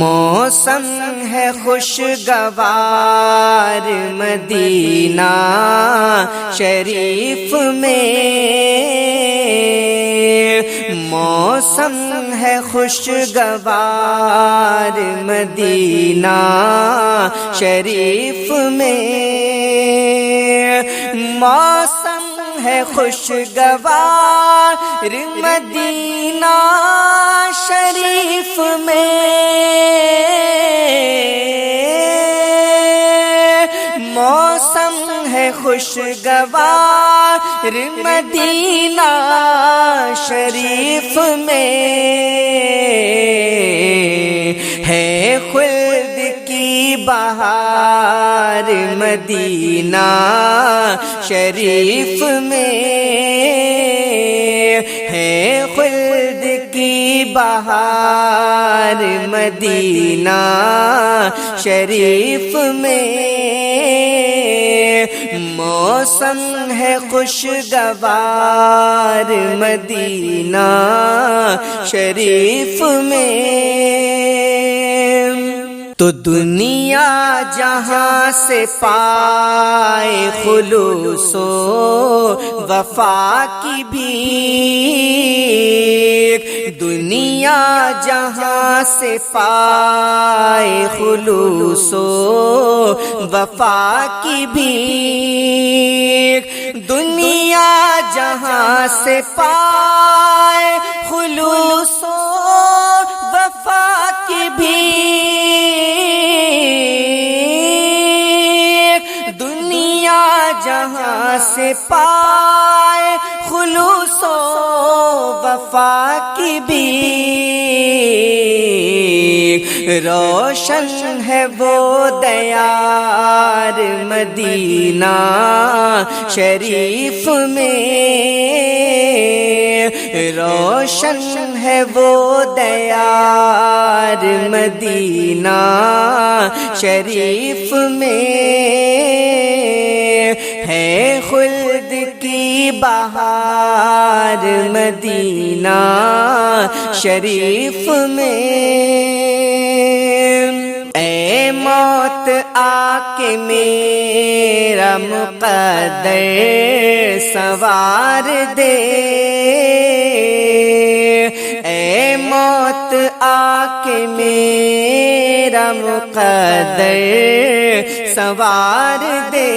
موسم ہے خوشگوار مدینہ شریف میں، موسم ہے خوشگوار مدینہ شریف میں، موسم ہے خوشگوار مدینہ شریف میں، موسم ہے خوشگوار مدینہ شریف میں، ہے خلد کی بہار مدینہ شریف میں، ہے خلد کی بہار مدینہ شریف میں، موسم ہے خوشگوار مدینہ شریف میں۔ تو دنیا جہاں سے پائے خلوص و وفا کی بھیک، دنیا جہاں سے پائے خلوص و وفا کی بھیک، دنیا جہاں سے پائے خلوص و وفا کی بھیک، دنیا جہاں سے پائے خلوص و وفا کی بھیک، روشن ہے وہ دیار مدینہ شریف میں، روشن ہے وہ دیار مدینہ شریف میں، ہے خلد کی بہار مدینہ شریف میں۔ اے موت آ کے میرا مقدر سنوار دے، اے موت آ کے میرا مقدر سنوار دے،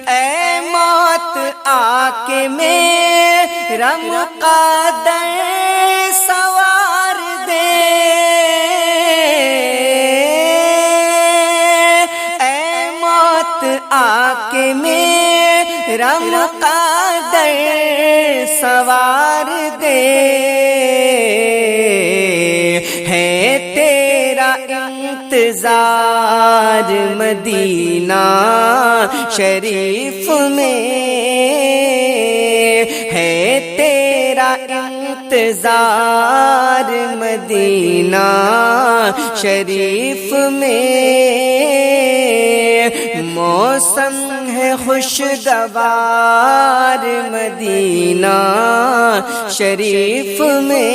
اے موت آ کے میرا مقدر سنوار دے، اے موت آ کے میرا مقدر سنوار دے، ہے تیرا انتظار مدینہ شریف میں، ہے تیرا انتظار مدینہ شریف میں، موسم ہے خوشگوار مدینہ شریف میں۔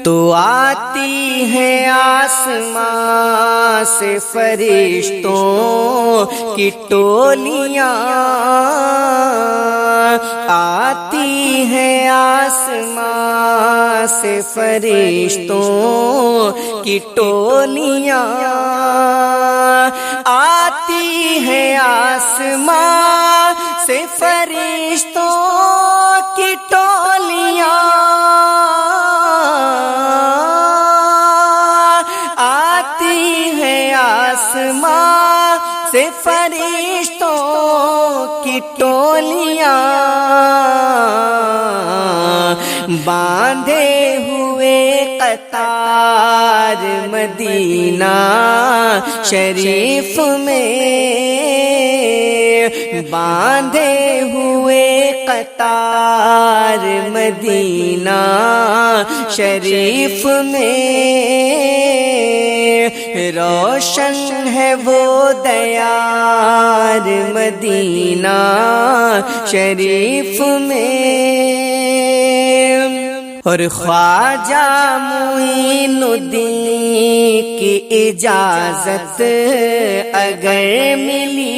تو آتی ہیں آسمان سے فرشتوں کی ٹولیاں، آتی ہیں آسمان سے فرشتوں کی ٹولیاں، آتی ہیں آسمان سے فرشتوں کی ٹولیاں، آتی ہیں آسمان سے فرشتوں کی ٹولیاں، باندھے ہوئے قطار مدینہ شریف میں، باندھے ہوئے قطار مدینہ شریف میں، روشن ہے وہ دیار مدینہ شریف میں، اور خواجہ معین الدین کی اجازت اگر ملی،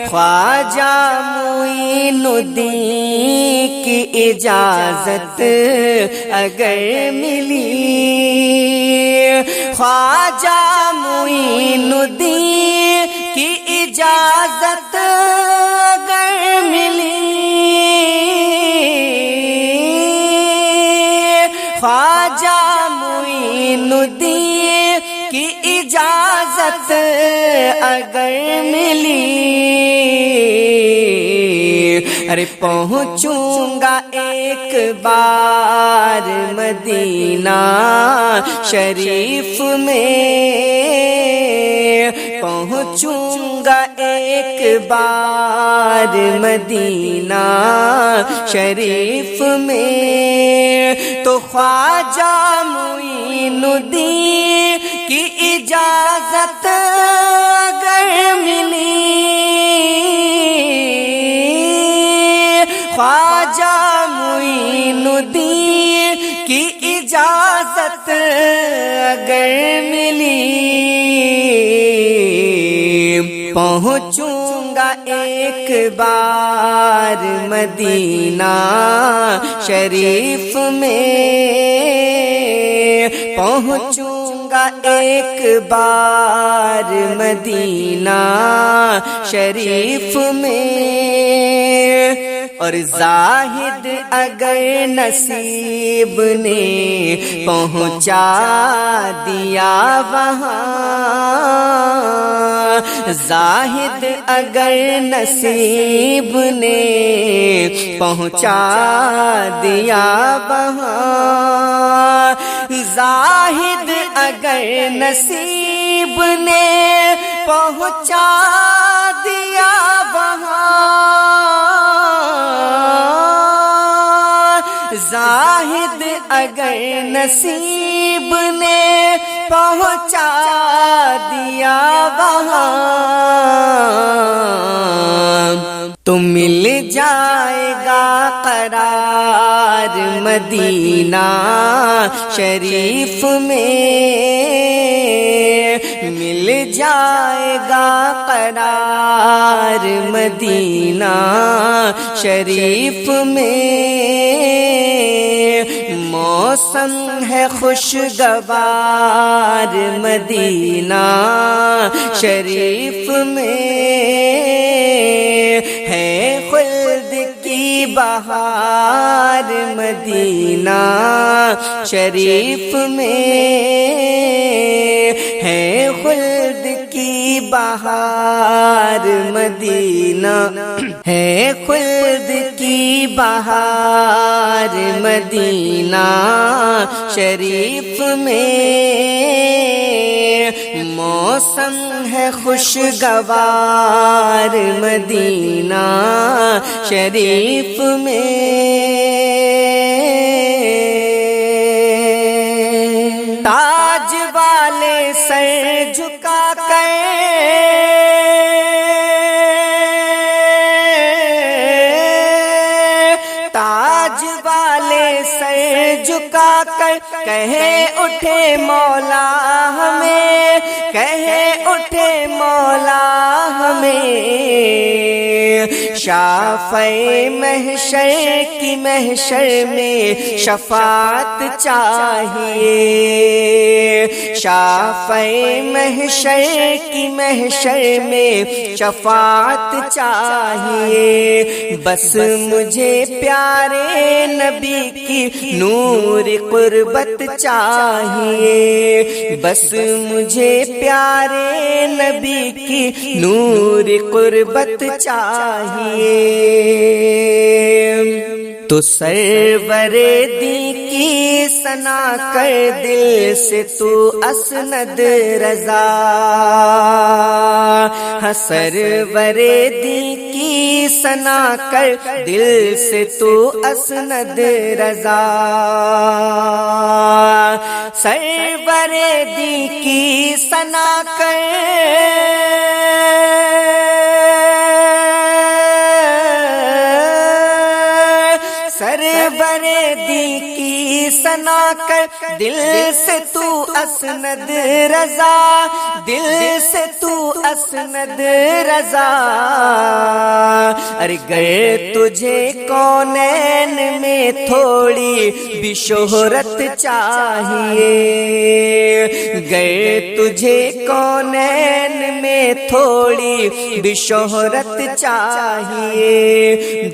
خواجہ معین الدین کی اجازت اگر ملی، خواجہ معین الدین کی اجازت اگر ملی، خواجہ معین الدین کی اجازت اگر ملی، ارے پہنچوں گا ایک بار مدینہ شریف میں، پہنچوں گا ایک بار مدینہ شریف میں، تو خواجہ معین الدین کی اجازت اگر ملی، خواجہ معین الدین کی اجازت اگر ملی، پہنچوں گا ایک بار مدینہ شریف میں، پہنچوں گا ایک بار مدینہ شریف میں، اور زاہد اگر نصیب نے پہنچا دیا وہاں، زاہد اگر نصیب نے پہنچا دیا وہاں، زاہد اگر نصیب نے پہنچا دیا وہاں، زاہد اگر نصیب نے پہنچا دیا وہاں، تو مل جائے گا قرار مدینہ شریف میں، مل جائے گا قرار مدینہ شریف میں، موسم ہے خوشگوار مدینہ شریف میں، ہے خلد کی بہار مدینہ شریف میں، ہے خلد کی بہار مدینہ، ہے خلد کی بہار مدینہ شریف میں، موسم ہے خوشگوار مدینہ شریف میں، تاج والے سر جھکا کر جھکا کر کہے اٹھے مولا ہمیں، کہے اٹھے مولا ہمیں، شافعِ محشر کی محشر میں شفاعت چاہیے، شافعِ محشر کی محشر میں شفاعت چاہیے، بس مجھے پیارے نبی کی نور قربت چاہیے، بس مجھے پیارے نبی کی نور قربت چاہیے، تو سرور دی کی ثنا کر دل سے تو اسند رضا، سرور دی کی ثنا کر دل سے تو اسند رضا، سرور دی کی ثنا کر سرور دی کی ثنا کر، دل سے تو اسند رضا، دل سے تو اسند رضا، ارے گر تجھے کونین میں تھوڑی بھی شہرت چاہیے، گر تجھے کونین میں تھوڑی بھی شہرت چاہیے،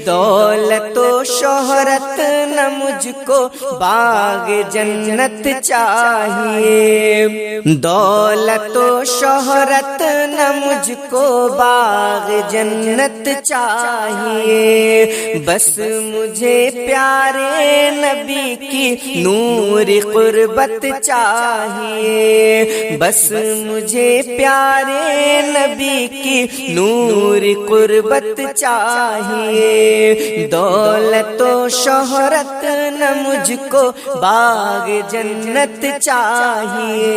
دولت و شہرت نہ مجھ کو باغ جنت چاہیے، دولت و شہرت نہ مجھ کو باغ جنت چاہیے، بس مجھے پیارے نبی کی نور قربت چاہیے، بس مجھے پیارے نبی کی نور قربت چاہیے، دولت و شہرت نہ مجھ کو باغ جنت چاہیے۔